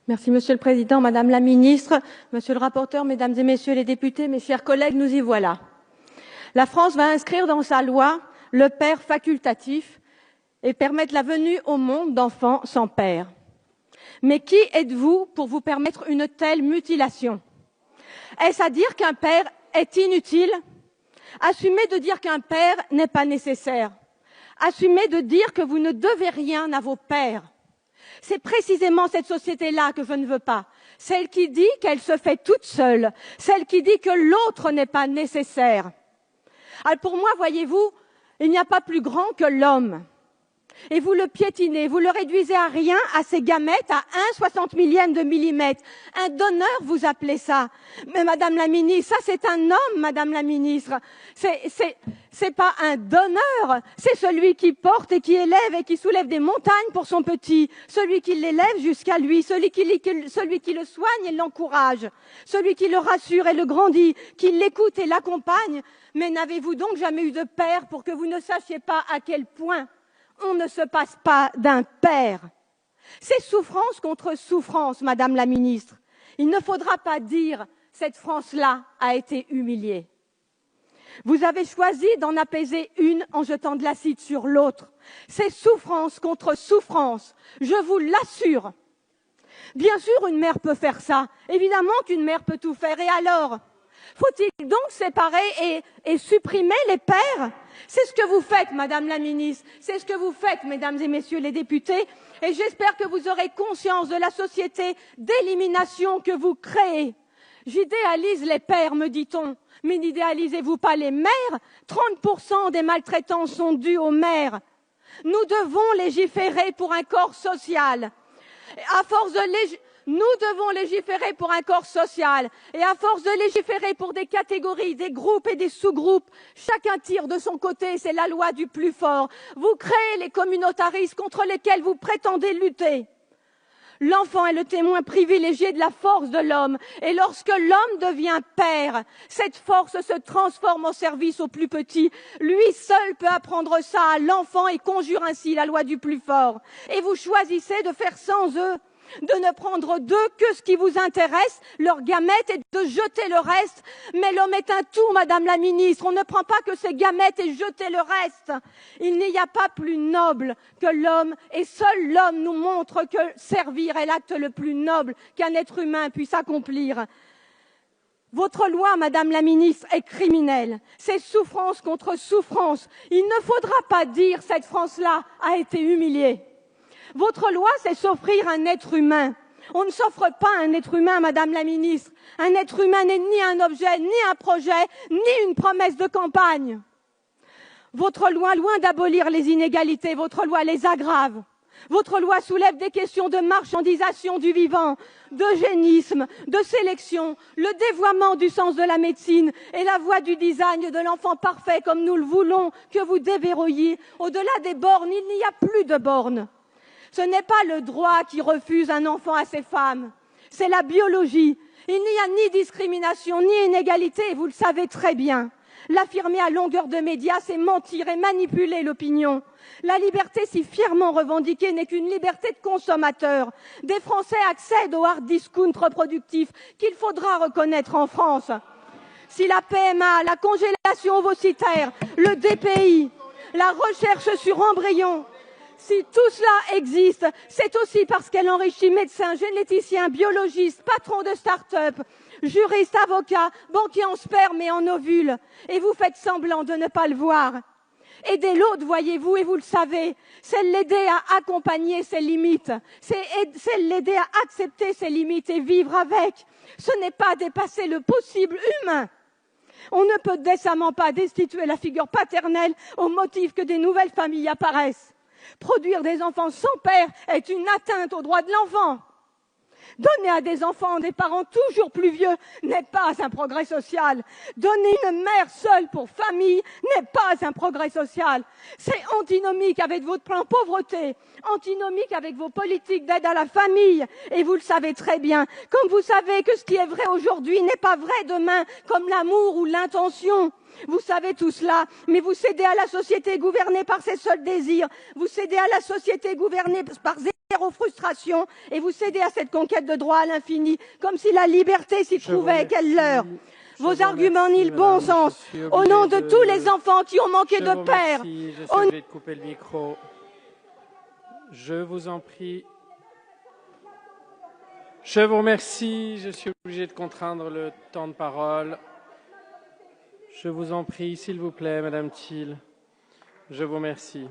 Merci, Monsieur le Président, Madame la Ministre, Monsieur le rapporteur, Mesdames et Messieurs les députés, mes chers collègues, nous y voilà. La France va inscrire dans sa loi le père facultatif et permettre la venue au monde d'enfants sans père. Mais qui êtes-vous pour vous permettre une telle mutilation? Est-ce à dire qu'un père est inutile? Assumez de dire qu'un père n'est pas nécessaire. Assumez de dire que vous ne devez rien à vos pères. C'est précisément cette société-là que je ne veux pas. Celle qui dit qu'elle se fait toute seule. Celle qui dit que l'autre n'est pas nécessaire. Alors pour moi, voyez-vous, il n'y a pas plus grand que l'homme. Et vous le piétinez, vous le réduisez à rien, à ses gamètes, à 1/60 millième de millimètre. Un donneur, vous appelez ça. Mais Madame la Ministre, ça c'est un homme, Madame la Ministre. C'est pas un donneur, c'est celui qui porte et qui élève et qui soulève des montagnes pour son petit. Celui qui l'élève jusqu'à lui, celui qui le soigne et l'encourage. Celui qui le rassure et le grandit, qui l'écoute et l'accompagne. Mais n'avez-vous donc jamais eu de père pour que vous ne sachiez pas à quel point on ne se passe pas d'un père? C'est souffrance contre souffrance, Madame la Ministre. Il ne faudra pas dire « cette France-là a été humiliée ». Vous avez choisi d'en apaiser une en jetant de l'acide sur l'autre. C'est souffrance contre souffrance, je vous l'assure. Bien sûr, une mère peut faire ça. Évidemment qu'une mère peut tout faire. Et alors? Faut-il donc séparer et supprimer les pères? C'est ce que vous faites, Madame la Ministre. C'est ce que vous faites, Mesdames et Messieurs les députés. Et j'espère que vous aurez conscience de la société d'élimination que vous créez. J'idéalise les pères, me dit-on. Mais n'idéalisez-vous pas les mères? 30% des maltraitances sont dues aux mères. Nous devons légiférer pour un corps social. À force de Nous devons légiférer pour un corps social et à force de légiférer pour des catégories, des groupes et des sous-groupes, chacun tire de son côté, c'est la loi du plus fort. Vous créez les communautarismes contre lesquels vous prétendez lutter. L'enfant est le témoin privilégié de la force de l'homme et lorsque l'homme devient père, cette force se transforme au service au plus petit. Lui seul peut apprendre ça à l'enfant et conjure ainsi la loi du plus fort. Et vous choisissez de faire sans eux, de ne prendre d'eux que ce qui vous intéresse, leurs gamètes, et de jeter le reste. Mais l'homme est un tout, Madame la Ministre. On ne prend pas que ses gamètes et jeter le reste. Il n'y a pas plus noble que l'homme, et seul l'homme nous montre que servir est l'acte le plus noble qu'un être humain puisse accomplir. Votre loi, Madame la Ministre, est criminelle. C'est souffrance contre souffrance. Il ne faudra pas dire cette France-là a été humiliée. Votre loi, c'est s'offrir un être humain. On ne s'offre pas un être humain, Madame la Ministre. Un être humain n'est ni un objet, ni un projet, ni une promesse de campagne. Votre loi, loin d'abolir les inégalités, votre loi les aggrave. Votre loi soulève des questions de marchandisation du vivant, d'eugénisme, de sélection, le dévoiement du sens de la médecine et la voie du design de l'enfant parfait comme nous le voulons que vous déverrouilliez. Au-delà des bornes, il n'y a plus de bornes. Ce n'est pas le droit qui refuse un enfant à ces femmes, c'est la biologie. Il n'y a ni discrimination, ni inégalité, et vous le savez très bien. L'affirmer à longueur de médias, c'est mentir et manipuler l'opinion. La liberté si fièrement revendiquée n'est qu'une liberté de consommateur. Des Français accèdent au hard discount reproductif qu'il faudra reconnaître en France. Si la PMA, la congélation ovocitaire, le DPI, la recherche sur embryons, si tout cela existe, c'est aussi parce qu'elle enrichit médecins, généticiens, biologistes, patrons de start-up, juristes, avocats, banquiers en sperme et en ovules. Et vous faites semblant de ne pas le voir. Aider l'autre, voyez-vous, et vous le savez, c'est l'aider à accompagner ses limites. C'est l'aider à accepter ses limites et vivre avec. Ce n'est pas dépasser le possible humain. On ne peut décemment pas destituer la figure paternelle au motif que des nouvelles familles apparaissent. Produire des enfants sans père est une atteinte aux droits de l'enfant. Donner à des enfants des parents toujours plus vieux n'est pas un progrès social. Donner une mère seule pour famille n'est pas un progrès social. C'est antinomique avec votre plan pauvreté, antinomique avec vos politiques d'aide à la famille. Et vous le savez très bien, comme vous savez que ce qui est vrai aujourd'hui n'est pas vrai demain, comme l'amour ou l'intention. Vous savez tout cela, mais vous cédez à la société gouvernée par ses seuls désirs. Vous cédez à la société gouvernée par ses aux frustrations et vous cédez à cette conquête de droit à l'infini, comme si la liberté s'y trouvait. Quelle leurre! Vos arguments nient le bon sens. Au nom de tous les enfants qui ont manqué de père. Je suis obligé de couper le micro. Je vous en prie. Je vous remercie. Je suis obligé de contraindre le temps de parole. Je vous en prie, s'il vous plaît, Madame Thiel. Je vous remercie.